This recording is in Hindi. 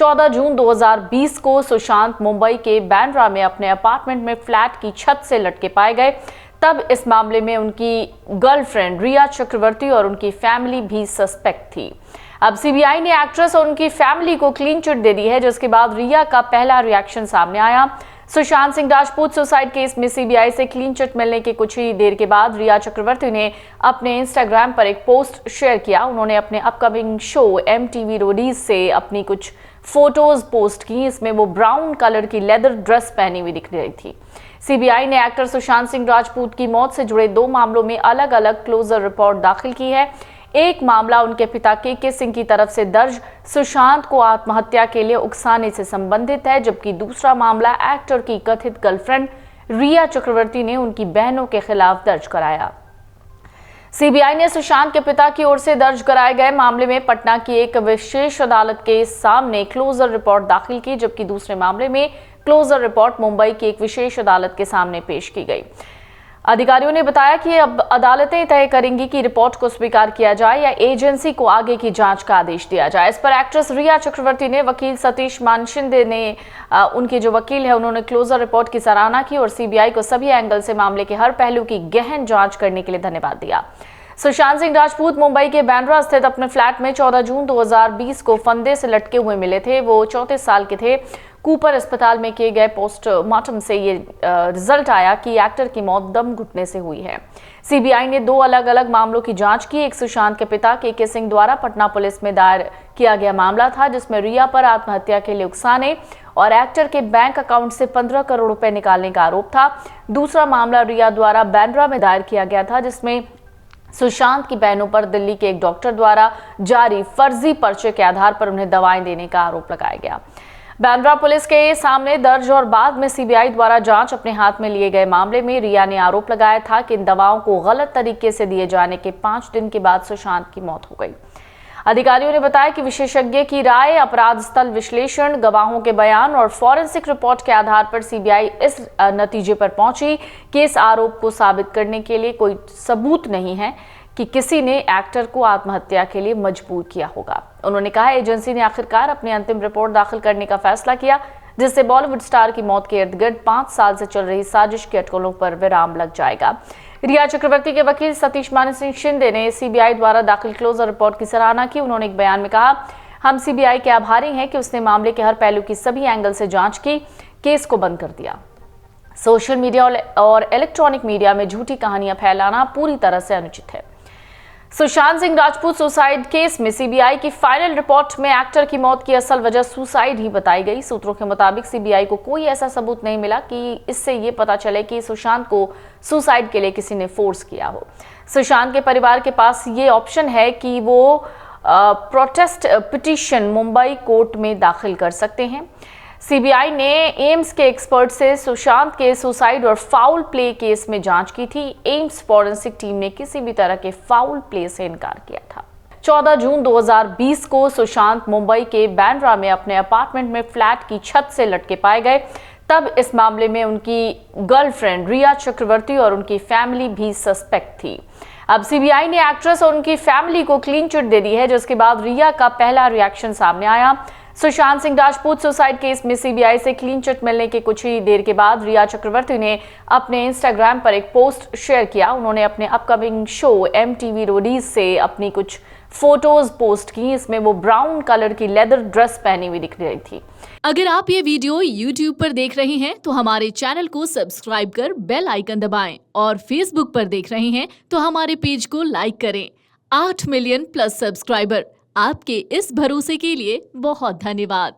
14 जून 2020 को सुशांत मुंबई के बांद्रा में अपने अपार्टमेंट में फ्लैट की छत से लटके पाए गए। तब इस मामले में उनकी गर्लफ्रेंड रिया चक्रवर्ती और उनकी फैमिली भी सस्पेक्ट थी। अब सीबीआई ने एक्ट्रेस और उनकी फैमिली को क्लीन चिट दे दी है, जिसके बाद रिया का पहला रिएक्शन सामने आया। सुशांत सिंह राजपूत सुसाइड केस में सीबीआई से क्लीन चिट मिलने के कुछ ही देर के बाद रिया चक्रवर्ती ने अपने इंस्टाग्राम पर एक पोस्ट शेयर किया। उन्होंने अपने अपकमिंग शो MTV रोडीज से अपनी कुछ फोटोज पोस्ट की। इसमें वो ब्राउन कलर की लेदर ड्रेस पहनी हुई दिख रही थी। सीबीआई ने एक्टर सुशांत सिंह राजपूत की मौत से जुड़े 2 मामलों में अलग अलग क्लोजर रिपोर्ट दाखिल की है। एक मामला उनके पिता KK सिंह की तरफ से दर्ज सुशांत को आत्महत्या के लिए उकसाने से संबंधित है, जबकि दूसरा मामला एक्टर की कथित गर्लफ्रेंड रिया चक्रवर्ती ने उनकी बहनों के खिलाफ दर्ज कराया। सीबीआई ने सुशांत के पिता की ओर से दर्ज कराए गए मामले में पटना की एक विशेष अदालत के सामने क्लोजर रिपोर्ट दाखिल की, जबकि दूसरे मामले में क्लोजर रिपोर्ट मुंबई की एक विशेष अदालत के सामने पेश की गई। अधिकारियों ने बताया कि अब अदालतें तय करेंगी कि रिपोर्ट को स्वीकार किया जाए या एजेंसी को आगे की जांच का आदेश दिया जाए। इस पर एक्ट्रेस रिया चक्रवर्ती ने वकील सतीश मानशिंदे ने उनके जो वकील है उन्होंने क्लोजर रिपोर्ट की सराहना की और सीबीआई को सभी एंगल से मामले के हर पहलू की गहन जांच करने के लिए धन्यवाद दिया। सुशांत सिंह राजपूत मुंबई के बांद्रा स्थित अपने फ्लैट में 14 जून 2020 को फंदे से लटके हुए मिले थे। वो 34 साल के थे। कूपर अस्पताल में किए गए पोस्टमार्टम से ये रिजल्ट आया कि एक्टर की मौत दम घुटने से हुई है। सीबीआई ने 2 अलग अलग मामलों की जांच की। एक सुशांत के पिता KK सिंह द्वारा पटना पुलिस में दायर किया गया मामला था, जिसमें रिया पर आत्महत्या के लिए उकसाने और एक्टर के बैंक अकाउंट से 15 करोड़ रुपए निकालने का आरोप था। दूसरा मामला रिया द्वारा बांद्रा में दायर किया गया था, जिसमें सुशांत की बहनों पर दिल्ली के एक डॉक्टर द्वारा जारी फर्जी पर्चे के आधार पर उन्हें दवाएं देने का आरोप लगाया गया। बांद्रा पुलिस के सामने दर्ज और बाद में सीबीआई द्वारा जांच अपने हाथ में लिए गए मामले में रिया ने आरोप लगाया था कि इन दवाओं को गलत तरीके से दिए जाने के 5 दिन के बाद सुशांत की मौत हो गई। अधिकारियों ने बताया कि विशेषज्ञ की राय, अपराध स्थल विश्लेषण, गवाहों के बयान और फॉरेंसिक रिपोर्ट के आधार पर सीबीआई इस नतीजे पर पहुंची कि इस आरोप को साबित करने के लिए कोई सबूत नहीं है कि किसी ने एक्टर को आत्महत्या के लिए मजबूर किया होगा। उन्होंने कहा, एजेंसी ने आखिरकार अपनी अंतिम रिपोर्ट दाखिल करने का फैसला किया, जिससे बॉलीवुड स्टार की मौत के इर्द गिर्द 5 साल से चल रही साजिश के अटकलों पर विराम लग जाएगा। रिया चक्रवर्ती के वकील सतीश मानशिंदे ने सीबीआई द्वारा दाखिल क्लोजर रिपोर्ट की सराहना की। उन्होंने एक बयान में कहा, हम सीबीआई के आभारी हैं कि उसने मामले के हर पहलू की सभी एंगल से जांच की, केस को बंद कर दिया। सोशल मीडिया और इलेक्ट्रॉनिक मीडिया में झूठी कहानियां फैलाना पूरी तरह से अनुचित है। सुशांत सिंह राजपूत सुसाइड केस में सीबीआई की फाइनल रिपोर्ट में एक्टर की मौत की असल वजह सुसाइड ही बताई गई। सूत्रों के मुताबिक सीबीआई को कोई ऐसा सबूत नहीं मिला कि इससे ये पता चले कि सुशांत को सुसाइड के लिए किसी ने फोर्स किया हो। सुशांत के परिवार के पास ये ऑप्शन है कि वो प्रोटेस्ट पिटीशन मुंबई कोर्ट में दाखिल कर सकते हैं। सीबीआई ने एम्स के एक्सपर्ट से सुशांत के सुसाइड और फाउल प्ले केस में जांच की थी। एम्स फॉरेंसिक टीम ने किसी भी तरह के फाउल प्ले से इनकार किया था। 14 जून 2020 को सुशांत मुंबई के बांद्रा में अपने अपार्टमेंट में फ्लैट की छत से लटके पाए गए। तब इस मामले में उनकी गर्लफ्रेंड रिया चक्रवर्ती और उनकी फैमिली भी सस्पेक्ट थी। अब सीबीआई ने एक्ट्रेस और उनकी फैमिली को क्लीन चिट दे दी है, जिसके बाद रिया का पहला रिएक्शन सामने आया। सुशांत सिंह राजपूत सुसाइड केस में सीबीआई से क्लीन चिट मिलने के कुछ ही देर के बाद रिया चक्रवर्ती ने अपने इंस्टाग्राम पर एक पोस्ट शेयर किया। उन्होंने अपने अपकमिंग शो MTV रोडीज से अपनी कुछ फोटोज पोस्ट की। इसमें वो ब्राउन कलर की लेदर ड्रेस पहनी हुई दिख रही थी। अगर आप ये वीडियो YouTube पर देख रहे हैं तो हमारे चैनल को सब्सक्राइब कर बेल आइकन दबाएं और Facebook पर देख रहे हैं तो हमारे पेज को लाइक करें। 8 मिलियन प्लस सब्सक्राइबर, आपके इस भरोसे के लिए बहुत धन्यवाद।